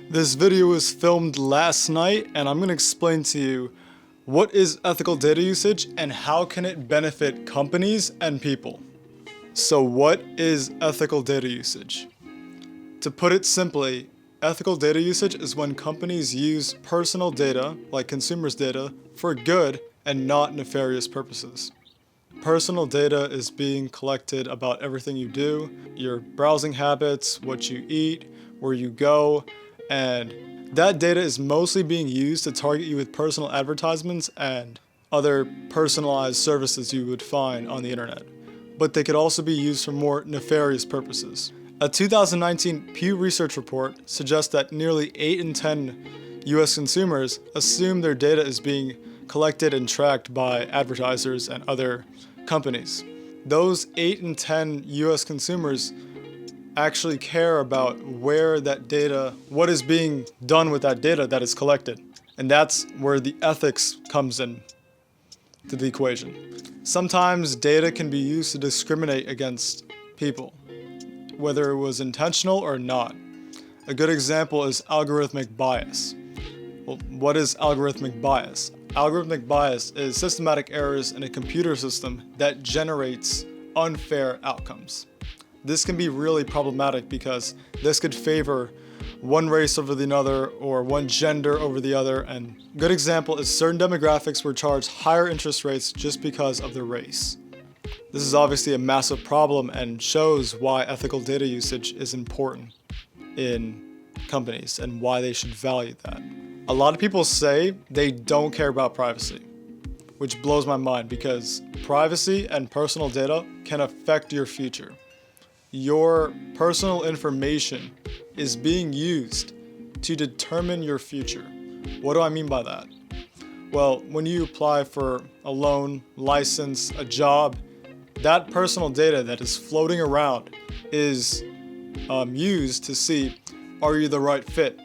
This video was filmed last night and I'm going to explain to you what is ethical data usage and how can it benefit companies and people. So what is ethical data usage? To put it simply, ethical data usage is when companies use personal data, like consumers' data, for good and not nefarious purposes. Personal data is being collected about everything you do, your browsing habits, what you eat, where you go, and that data is mostly being used to target you with personal advertisements and other personalized services you would find on the internet. But they could also be used for more nefarious purposes. A 2019 Pew Research report suggests that nearly 8 in 10 US consumers assume their data is being collected and tracked by advertisers and other companies. Those 8 in 10 US consumers actually care about where that data, what is being done with that data that is collected. And that's where the ethics comes in to the equation. Sometimes data can be used to discriminate against people, whether it was intentional or not. A good example is algorithmic bias. Well, what is algorithmic bias? Algorithmic bias is systematic errors in a computer system that generates unfair outcomes. This can be really problematic because this could favor one race over the other or one gender over the other, and a good example is certain demographics were charged higher interest rates just because of their race. This is obviously a massive problem and shows why ethical data usage is important in companies and why they should value that. A lot of people say they don't care about privacy, which blows my mind because privacy and personal data can affect your future. Your personal information is being used to determine your future. What do I mean by that? Well, when you apply for a loan, license, a job, that personal data that is floating around is used to see, are you the right fit?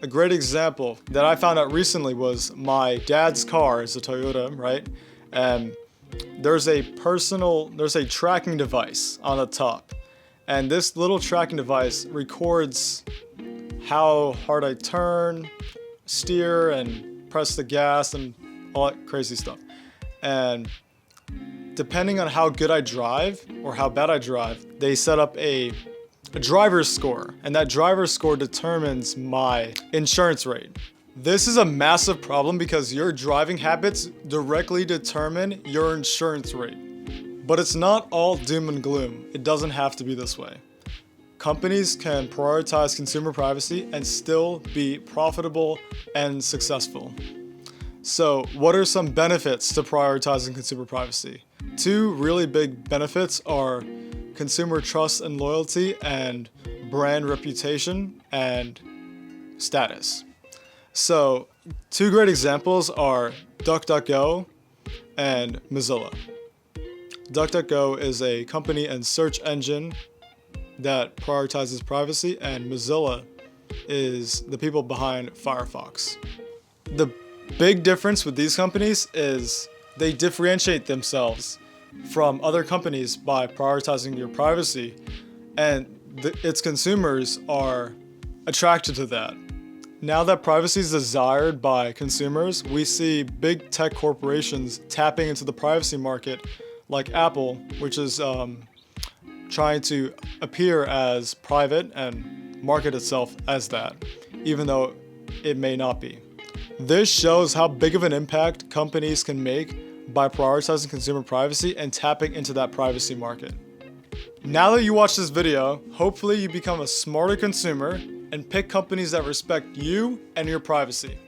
A great example that I found out recently was my dad's car is a Toyota, right? And there's a tracking device on the top. And this little tracking device records how hard I turn, steer, and press the gas, and all that crazy stuff. And depending on how good I drive or how bad I drive, they set up a driver's score. And that driver's score determines my insurance rate. This is a massive problem because your driving habits directly determine your insurance rate. But it's not all doom and gloom. It doesn't have to be this way. Companies can prioritize consumer privacy and still be profitable and successful. So, what are some benefits to prioritizing consumer privacy? Two really big benefits are consumer trust and loyalty and brand reputation and status. So, two great examples are DuckDuckGo and Mozilla. DuckDuckGo is a company and search engine that prioritizes privacy, and Mozilla is the people behind Firefox. The big difference with these companies is they differentiate themselves from other companies by prioritizing your privacy, and its consumers are attracted to that. Now that privacy is desired by consumers, we see big tech corporations tapping into the privacy market like Apple, which is trying to appear as private and market itself as that, even though it may not be. This shows how big of an impact companies can make by prioritizing consumer privacy and tapping into that privacy market. Now that you watched this video, hopefully you become a smarter consumer and pick companies that respect you and your privacy.